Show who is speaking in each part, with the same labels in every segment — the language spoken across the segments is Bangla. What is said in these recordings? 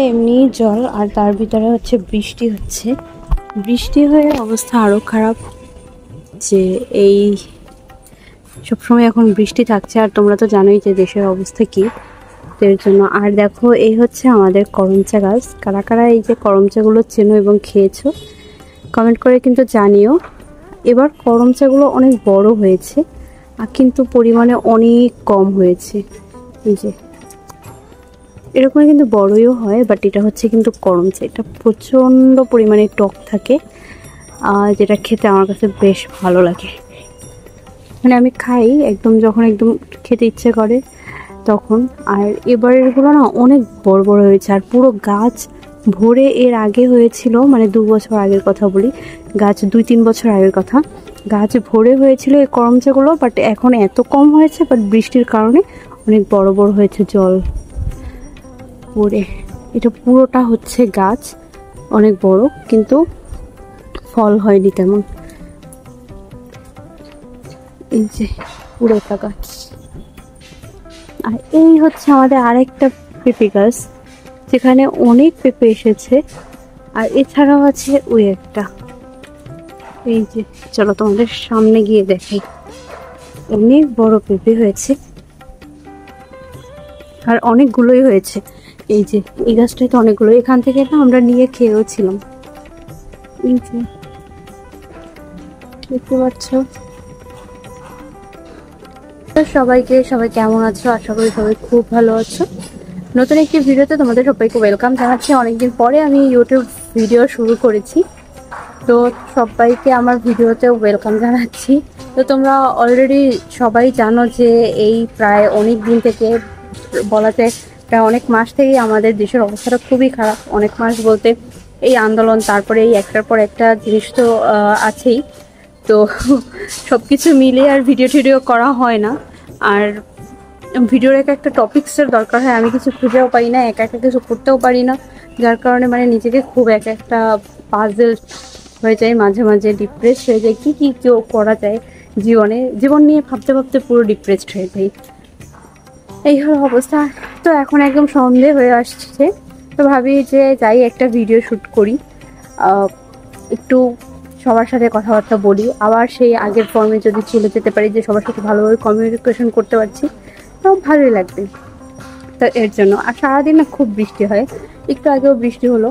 Speaker 1: এমনি জল আর তার ভিতরে হচ্ছে বৃষ্টি হচ্ছে। বৃষ্টি হয়ে অবস্থা আরো খারাপ, যে এই সবসময় এখন বৃষ্টি থাকছে আর তোমরা তো জানোই যে দেশের অবস্থা কি, এর জন্য। আর দেখো এই হচ্ছে আমাদের করমচা গাছ। কারা কারা এই যে করমচাগুলো চেনো এবং খেয়েছো কমেন্ট করে কিন্তু জানিও। এবার করমচাগুলো অনেক বড় হয়েছে আর কিন্তু পরিমাণে অনেক কম হয়েছে। এই যে এরকম কিন্তু বড়ইও হয়, বাট এটা হচ্ছে কিন্তু করমচা। এটা প্রচণ্ড পরিমাণে টক থাকে, যেটা খেতে আমার কাছে বেশ ভালো লাগে। মানে আমি খাই একদম যখন একদম খেতে ইচ্ছে করে তখন। আর এবারেরগুলো না অনেক বড় বড় হয়েছে আর পুরো গাছ ভরে। এর আগে হয়েছিল, মানে 2 বছর আগের কথা বলি, গাছ 2-3 বছর আগের কথা, গাছ ভরে হয়েছিল এই করমচাগুলো। বাট এখন এত কম হয়েছে, বাট বৃষ্টির কারণে অনেক বড় বড় হয়েছে জল পড়ে। এটা পুরোটা হচ্ছে গাছ অনেক বড়, কিন্তু ফল হয়নি তেমন। এই যে পুরোটা গাছ। আর এই হচ্ছে আমাদের আরেকটা পেঁপে গাছ, যেখানে অনেক পেঁপে এসেছে। আর এছাড়াও আছে ওই একটা, এই যে চলো তোমাদের সামনে গিয়ে দেখাই। অনেক বড় পেঁপে হয়েছে আর অনেকগুলোই হয়েছে। এই যে এই গাছটাই তো অনেকগুলো, এখান থেকে না আমরা নিয়ে খেয়েও ছিলাম। এই যে দেখতে পাচ্ছ। সবাই কেমন আছো? আশা করি সবাই খুব ভালো আছো। নতুন একটি ভিডিওতে তোমাদের সবাইকে ওয়েলকাম জানাচ্ছি। অনেকদিন পরে আমি ইউটিউব ভিডিও শুরু করেছি, তো সবাইকে আমার ভিডিওতে ওয়েলকাম জানাচ্ছি। তো তোমরা অলরেডি সবাই জানো যে এই প্রায় অনেক দিন থেকে, বলা যায় প্রায় অনেক মাস থেকেই আমাদের দেশের অবস্থাটা খুবই খারাপ। অনেক মাস বলতে এই আন্দোলন, তারপরে এই একটার পর একটা জিনিস তো আছেই। তো সব কিছু মিলে আর ভিডিও করা হয় না। আর ভিডিওর একটা টপিক্সের দরকার হয়, আমি কিছু খুঁজেও পাই না, একা কিছু করতেও পারি না, যার কারণে মানে নিজেকে খুব একটা পাজল হয়ে যায়, মাঝে মাঝে ডিপ্রেস হয়ে যায়। কি কেউ করা যায় জীবন নিয়ে ভাবতে ভাবতে পুরো ডিপ্রেসড হয়ে যায়। এই হলো অবস্থা। তো এখন একদম সন্ধ্যে হয়ে আসছে, তো ভাবি যে যাই একটা ভিডিও শ্যুট করি, একটু সবার সাথে কথাবার্তা বলি, আবার সেই আগের ফর্মে যদি চলে যেতে পারি, যে সবার সাথে ভালোভাবে কমিউনিকেশন করতে পারছি, তো ভালোই লাগবে। তো এর জন্য। আর সারাদিন না খুব বৃষ্টি হয়, একটু আগেও বৃষ্টি হলো।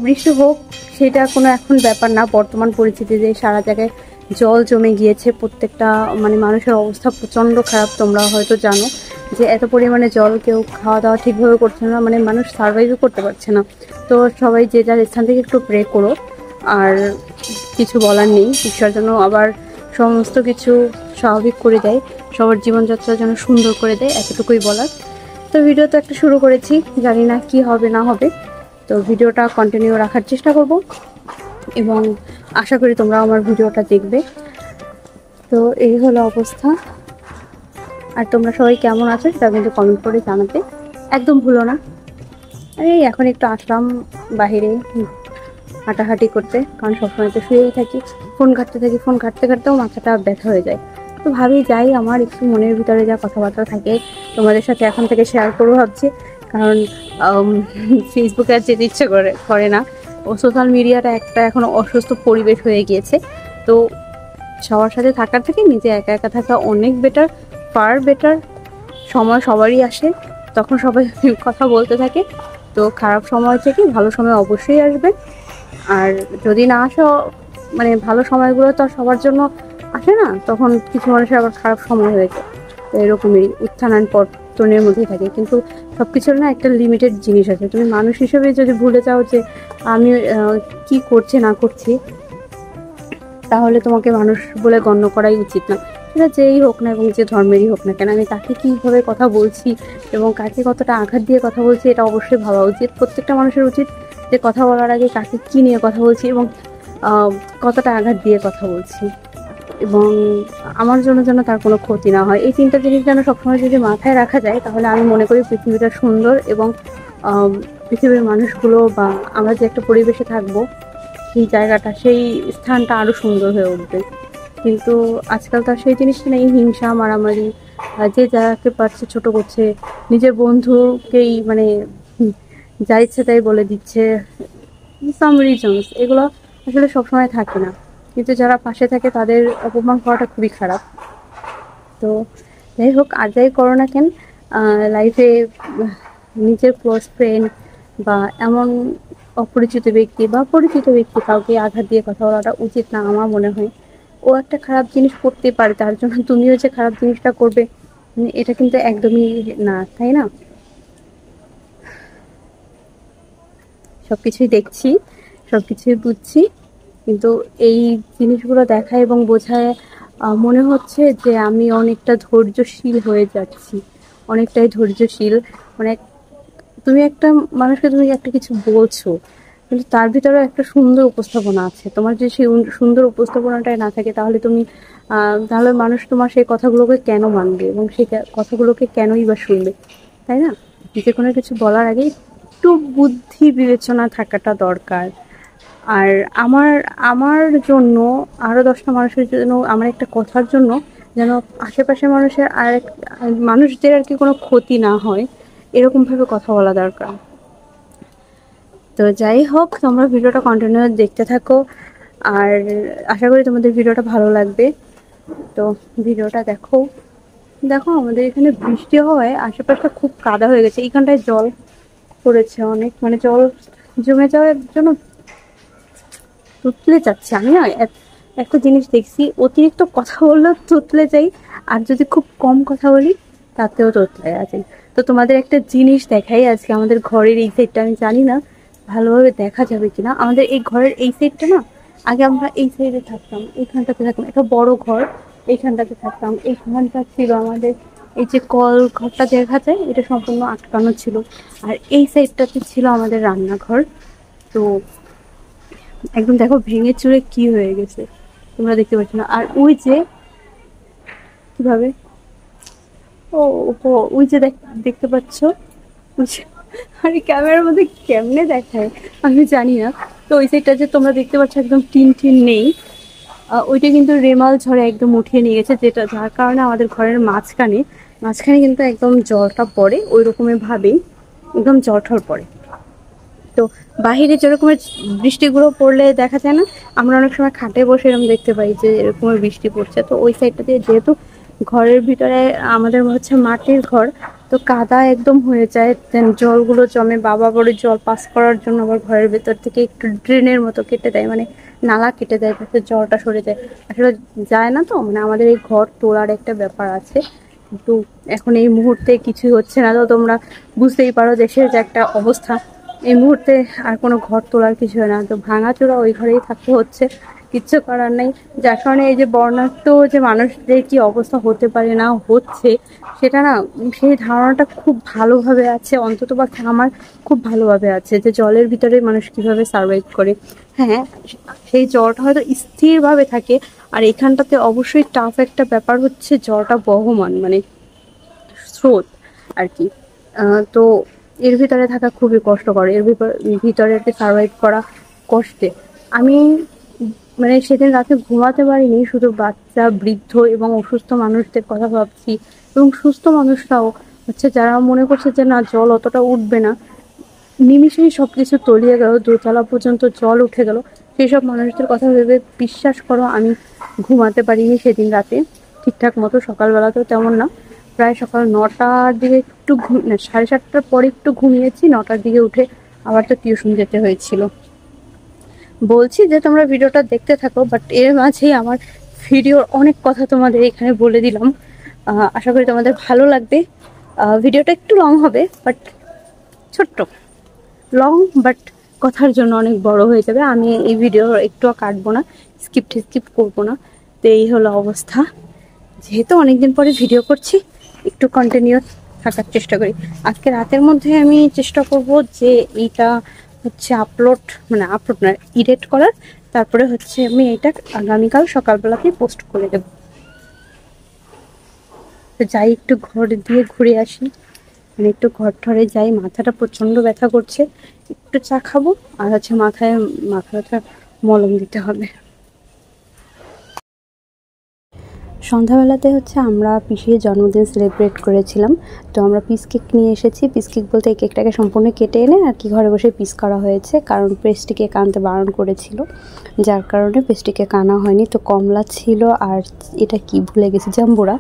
Speaker 1: বৃষ্টি হোক সেটা কোনো এখন ব্যাপার না। বর্তমান পরিস্থিতিতে সারা জায়গায় জল জমে গিয়েছে, প্রত্যেকটা মানে মানুষের অবস্থা প্রচণ্ড খারাপ। তোমরা হয়তো জানো যে এত পরিমাণে জল, কেউ খাওয়া দাওয়া ঠিকভাবে করছে না, মানে মানুষ সার্ভাইভও করতে পারছে না। তো সবাই যে যার স্থান থেকে একটু প্রে করো। আর কিছু বলার নেই, ঈশ্বর যেন আবার সমস্ত কিছু স্বাভাবিক করে দেয়, সবার জীবনযাত্রা যেন সুন্দর করে দেয়, এতটুকুই বলার। তো ভিডিও তো একটা শুরু করেছি, জানি না কি হবে না হবে, তো ভিডিওটা কন্টিনিউ রাখার চেষ্টা করব এবং আশা করি তোমরা আমার ভিডিওটা দেখবে। তো এই হলো অবস্থা। আর তোমরা সবাই কেমন আছো সেটা কিন্তু কমেন্ট করে জানাতে একদম ভুলো না। এই এখন একটু আসলাম বাহিরে হাঁটাহাঁটি করতে, কারণ সবসময় তো শুয়েই থাকি, ফোন ঘাঁটতে থাকি, ফোন ঘাঁটতে ঘাঁটতেও মাথাটা ব্যথা হয়ে যায়। তো ভাবি যাই আমার একটু মনের ভিতরে যা কথাবার্তা থাকে তোমাদের সাথে এখন থেকে শেয়ার করবো ভাবছি, কারণ ফেসবুকে আর যেতে ইচ্ছে করে না। ও সোশ্যাল মিডিয়াটা একটা এখন অসুস্থ পরিবেশ হয়ে গিয়েছে। তো সবার সাথে থাকার থেকে নিজে একা একা থাকা অনেক বেটার, ফার বেটার। সময় সবারই আসে, তখন সবাই কথা বলতে থাকে। তো খারাপ সময় থেকে ভালো সময় অবশ্যই আসবে। আর যদি না আসো, মানে ভালো সময়গুলো তো সবার জন্য আসে না, তখন কিছু মানুষের আবার খারাপ সময় হয়ে যায়। তো এরকমই উত্থান আর পতনের মধ্যেই থাকে, কিন্তু সব কিছুর না একটা লিমিটেড জিনিস আছে। তুমি মানুষ হিসেবে যদি ভুলে যাও যে আমি কি করছি না করছি, তাহলে তোমাকে মানুষ বলে গণ্য করাই উচিত না। সেটা যেই হোক না এবং যে ধর্মেরই হোক না কেন, আমি তাকে কীভাবে কথা বলছি এবং কাকে কতটা আঘাত দিয়ে কথা বলছি, এটা অবশ্যই ভাবা উচিত। প্রত্যেকটা মানুষের উচিত যে কথা বলার আগে কাকে কী নিয়ে কথা বলছি এবং কতটা আঘাত দিয়ে কথা বলছি, এবং আমার জন্য যেন তার কোনো ক্ষতি না হয়। এই তিনটা জিনিস যেন সবসময় যদি মাথায় রাখা যায়, তাহলে আমি মনে করি পৃথিবীটা সুন্দর এবং পৃথিবীর মানুষগুলো বা আমরা যে একটা পরিবেশে থাকবো, সেই জায়গাটা, সেই স্থানটা আরও সুন্দর হয়ে উঠবে। কিন্তু আজকাল তার সেই জিনিসটা নেই, হিংসা মারামারি, যে যাকে পারছে ছোট করছে, নিজের বন্ধুকেই মানে যা ইচ্ছে তাই বলে দিচ্ছে, সাম রিজনস, এগুলো আসলে সবসময় থাকে না, কিন্তু যারা পাশে থাকে তাদের অপমান করাটা খুবই খারাপ। তো যাই হোক, আর যাই করো না কেন, লাইফে নিজের ক্লোজ ফ্রেন্ড বা এমন অপরিচিত ব্যক্তি বা পরিচিত ব্যক্তি কাউকে আঘাত দিয়ে কথা বলাটা উচিত না আমার মনে হয়। ও একটা খারাপ জিনিস করতে পারে, তার জন্য তুমিও যে খারাপ জিনিসটা করবে এটা কিন্তু একদমই না, তাই না? সবকিছুই দেখছি, সবকিছুই বুঝছি, কিন্তু এই জিনিসগুলো দেখা এবং বোঝায় মনে হচ্ছে যে আমি অনেকটা ধৈর্যশীল হয়ে যাচ্ছি, অনেকটাই ধৈর্যশীল। মানে তুমি একটা মানুষকে তুমি একটা কিছু বলছো, কিন্তু তার ভিতরে একটা সুন্দর উপস্থাপনা আছে, তোমার যদি সেই সুন্দর উপস্থাপনাটাই না থাকে তাহলে তুমি তাহলে মানুষ তোমার সেই কথাগুলোকে কেন মানবে এবং সেই কথাগুলোকে কেনই বা শুনবে, তাই না? যে কোনো কিছু বলার আগে একটু বুদ্ধি বিবেচনা থাকাটা দরকার। আর আমার আমার জন্য আরো 10টা মানুষের জন্য, আমার একটা কথার জন্য যেন আশেপাশের মানুষের মানুষদের আর কি কোনো ক্ষতি না হয়, এরকম ভাবে কথা বলা দরকার। তো যাই হোক, তোমরা ভিডিওটা কন্টিনিউ দেখতে থাকো, আর আশা করি তোমাদের ভিডিওটা ভালো লাগবে। তো ভিডিওটা দেখো। দেখো, আমাদের এখানে বৃষ্টি হওয়ায় আশেপাশটা খুব কাদা হয়ে গেছে, এইখানটায় জল পড়েছে অনেক, মানে জল জমে যাওয়ার জন্য তুতলে যাচ্ছে। আমি না একটা জিনিস দেখছি, অতিরিক্ত কথা বললেও তুতলে যাই, আর যদি খুব কম কথা বলি তাতেও তুতলে আছে। তো তোমাদের একটা জিনিস দেখাই আজকে, আমাদের ঘরের এই সাইডটা, আমি জানি না ভালোভাবে দেখা যাবে কিনা, আমাদের এই ঘরের এই সাইডটা না, আগে আমরা এই সাইডে থাকতাম, এইখানটাতে থাকতাম, একটা বড় ঘর, এইখানটাতে থাকতাম, এইখানটা ছিল আমাদের এই যে কল ঘরটা দেখা যায়, এটা সম্পূর্ণ আটকানো ছিল, আর এই সাইডটাতে ছিল আমাদের রান্নাঘর। তো একদম দেখো ভেঙে চুরে কি হয়ে গেছে, তোমরা দেখতে পাচ্ছ না? আর ওই যে কিভাবে, ও ও ওই যে দেখতে পাচ্ছ, আরে ক্যামেরার মধ্যে কেমনে দেখায় আমি জানি না। তো ওই সাইডটা যে তোমরা দেখতে পাচ্ছ একদম টিন টিন নেই, ওইটা কিন্তু রেমাল ঝড়ে একদম উঠিয়ে নিয়ে গেছে, যেটা যার কারণে আমাদের ঘরের মাঝখানে মাঝখানে কিন্তু একদম জলটা পড়ে, ওই রকমের ভাবেই একদম জল ঠল পড়ে। তো বাহিরে যেরকমের বৃষ্টিগুলো পড়লে দেখা যায় না, আমরা অনেক সময় খাটে বসে এরকম দেখতে পাই যে এরকমের বৃষ্টি পড়ছে। তো ওই সাইডটা দিয়ে যেহেতু ঘরের ভিতরে আমাদের হচ্ছে মাটির ঘর, তো কাদা একদম হয়ে যায়, দেন জলগুলো জমে, বাবা বড় জল পাস করার জন্য আবার ঘরের ভেতর থেকে একটু ড্রেনের মতো কেটে দেয়, মানে নালা কেটে দেয় যাতে জলটা সরে যায়। আসলে যায় না, তো মানে আমাদের এই ঘর তোলার একটা ব্যাপার আছে, কিন্তু এখন এই মুহূর্তে কিছুই হচ্ছে না। তো তোমরা বুঝতেই পারো দেশের যে একটা অবস্থা, এই মুহূর্তে আর কোনো ঘর তোলার কিছু হয় না, তো ভাঙাচোরা ওই ঘরেই থাকতে হচ্ছে, কিচ্ছু করার নেই। যার কারণে এই যে বর্ণাঢ্য যে মানুষদের কি অবস্থা হতে পারে না হচ্ছে, সেটা না, সেই ধারণাটা খুব ভালোভাবে আছে, অন্তত বা আমার খুব ভালোভাবে আছে যে জলের ভিতরে মানুষ কিভাবে সার্ভাইভ করে। হ্যাঁ, সেই জলটা হয়তো স্থিরভাবে থাকে, আর এখানটাতে অবশ্যই টাফ একটা ব্যাপার হচ্ছে জলটা বহমান, মানে স্রোত আর কি। তো এর ভিতরে থাকা খুবই কষ্টকর, এর ভিতরে সার্ভাইভ করা কষ্টে। আমি মানে সেদিন রাতে ঘুমাতে পারিনি, শুধু বাচ্চা, বৃদ্ধ এবং অসুস্থ মানুষদের কথা ভাবছি, এবং সুস্থ মানুষরাও হচ্ছে যারা মনে করছে যে না জল অতটা উঠবে না, নিমিষেই সবকিছু তলিয়ে গেল, দোতলা পর্যন্ত জল উঠে গেল, সেই সব মানুষদের কথা ভেবে বিশ্বাস করো আমি ঘুমাতে পারিনি সেদিন রাতে ঠিকঠাক মতো। সকালবেলাতেও তেমন না, প্রায় সকাল 9টার দিকে একটু না 7:30টার পরে একটু ঘুমিয়েছি, 9টার দিকে উঠে আবার তো টিউশন যেতে হয়েছিল। বলছি যে তোমরা ভিডিওটা দেখতে থাকো, বাট এর মাঝেই আমার ভিডিওর অনেক কথা তোমাদের এখানে বলে দিলাম। আশা করি তোমাদের ভালো লাগবে। ভিডিওটা একটু লং হবে, বাট ছোট্ট লং, বাট কথার জন্য অনেক বড় হয়ে যাবে। আমি এই ভিডিও একটুও কাটবো না, স্কিপ করবো না। তো এই হলো অবস্থা, যেহেতু অনেকদিন পরে ভিডিও করছি একটু কন্টিনিউয়াস থাকার চেষ্টা করি। আজকে রাতের মধ্যে আমি চেষ্টা করব যে এইটা হচ্ছে আপলোড না, এডিট করার, তারপরে হচ্ছে আমি এটা আগামীকাল সকালবেলাতেই পোস্ট করে দেব। তো যাই একটু ঘর দিয়ে ঘুরে আসি, মানে একটু ঘর ঠরে যাই, মাথাটা প্রচন্ড ব্যথা করছে, একটু চা খাবো, আর হচ্ছে মাথা ব্যথা মলম দিতে হবে। সন্ধ্যাবেলাতে হচ্ছে আমরা পিসির জন্মদিন সেলিব্রেট করেছিলাম। তো আমরা পিস কেক নিয়ে এসেছি। পিস কেক বলতে এই কেকটাকে সম্পূর্ণ কেটে এনে আর কি ঘরে বসে পিস করা হয়েছে, কারণ পেস্ট্রি কেক আনতে বারণ করেছিল, যার কারণে পেস্ট্রি কেক আনা হয়নি। তো কমলা ছিল, আর এটা কি ভুলে গেছি, জাম্বুরা,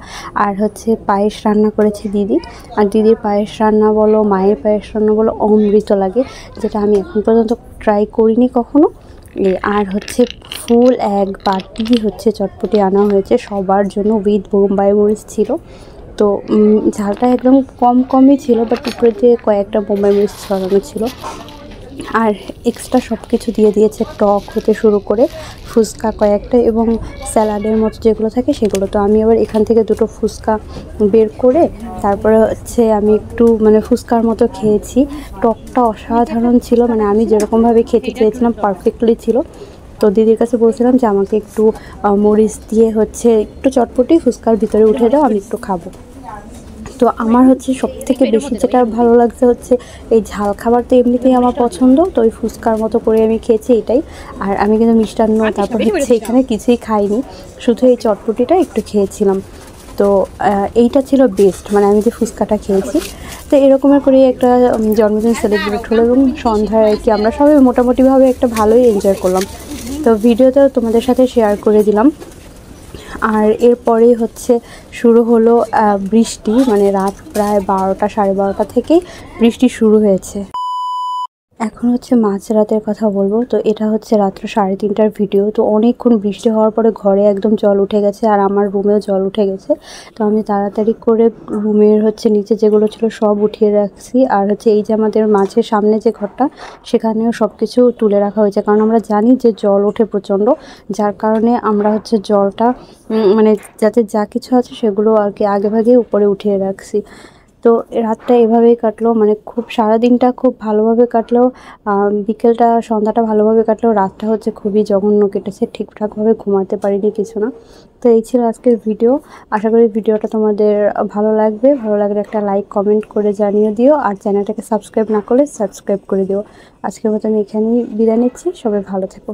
Speaker 1: আর হচ্ছে পায়েস রান্না করেছে দিদি। আর দিদির পায়েস রান্না বলো, মায়ের পায়েস রান্না বলো, অমৃত লাগে, যেটা আমি এখন পর্যন্ত ট্রাই করিনি কখনো। আর হচ্ছে ফুল এক বাটি হচ্ছে চটপটি আনা হয়েছে সবার জন্য, উইথ বোম্বাই মরিচ ছিল। তো ঝালটা একদম কমই ছিল, বাট উপরে দিয়ে কয়েকটা বোম্বাই মরিচ ছড়ানো ছিল। আর এক্সট্রা সব কিছু দিয়ে দিয়েছে, টক হতে শুরু করে ফুচকা কয়েকটা এবং স্যালাডের মতো যেগুলো থাকে সেগুলো। তো আমি আবার এখান থেকে দুটো ফুচকা বের করে তারপরে হচ্ছে আমি একটু মানে ফুচকার মতো খেয়েছি। টকটা অসাধারণ ছিল, মানে আমি যেরকমভাবে খেতে চেয়েছিলাম পারফেক্টলি ছিল। তো দিদির কাছে বলছিলাম যে আমাকে একটু মরিচ দিয়ে হচ্ছে একটু চটপটি ফুচকার ভিতরে উঠে দাও, আমি একটু খাবো। তো আমার হচ্ছে সবথেকে বেশি যেটা ভালো লাগছে হচ্ছে এই ঝাল খাবার, তো এমনিতেই আমার পছন্দ। তো ওই ফুচকার মতো করে আমি খেয়েছি এটাই। আর আমি কিন্তু মিষ্টান্ন তারপর হচ্ছে এখানে কিছুই খাইনি, শুধু এই চটপটিটা একটু খেয়েছিলাম। তো এইটা ছিল বেস্ট, মানে আমি যে ফুচকাটা খেয়েছি। তো এরকমের করে একটা জন্মদিন সেলিব্রেট হলো এবং সন্ধ্যায় আর কি আমরা সবাই মোটামুটিভাবে একটা ভালোই এনজয় করলাম। তো ভিডিওতেও তোমাদের সাথে শেয়ার করে দিলাম। আর এরপরেই হচ্ছে শুরু হলো বৃষ্টি, মানে রাত প্রায় 12টা 12:30 থেকেই বৃষ্টি শুরু হয়েছে। এখন হচ্ছে মাঝরাতের কথা বলবো। তো এটা হচ্ছে রাত্র 3:30টার ভিডিও। তো অনেকক্ষণ বৃষ্টি হওয়ার পরে ঘরে একদম জল উঠে গেছে, আর আমার রুমেও জল উঠে গেছে। তো আমি তাড়াতাড়ি করে রুমের হচ্ছে নিচে যেগুলো ছিল সব উঠিয়ে রাখছি, আর হচ্ছে এই যে আমাদের মাঝের সামনে যে ঘরটা সেখানেও সব কিছু তুলে রাখা হয়েছে, কারণ আমরা জানি যে জল ওঠে প্রচণ্ড, যার কারণে আমরা হচ্ছে জলটা মানে যাতে যা কিছু আছে সেগুলো আর কি আগেভাগে উপরে উঠিয়ে রাখছি। তো রাতটা এভাবেই কাটলো, মানে খুব সারাদিনটা খুব ভালোভাবে কাটলেও বিকেলটা সন্ধ্যাটা ভালোভাবে কাটলেও রাতটা হচ্ছে খুবই জঘন্য কেটেছে, ঠিকঠাকভাবে ঘুমাতে পারিনি কিছু না। তো এই ছিল আজকের ভিডিও। আশা করি ভিডিওটা তোমাদের ভালো লাগবে। ভালো লাগলে একটা লাইক কমেন্ট করে জানিয়ে দিও, আর চ্যানেলটাকে সাবস্ক্রাইব না করলে সাবস্ক্রাইব করে দিও। আজকের মতো আমি এখানেই বিদায় নিচ্ছি, সবাই ভালো থেকো।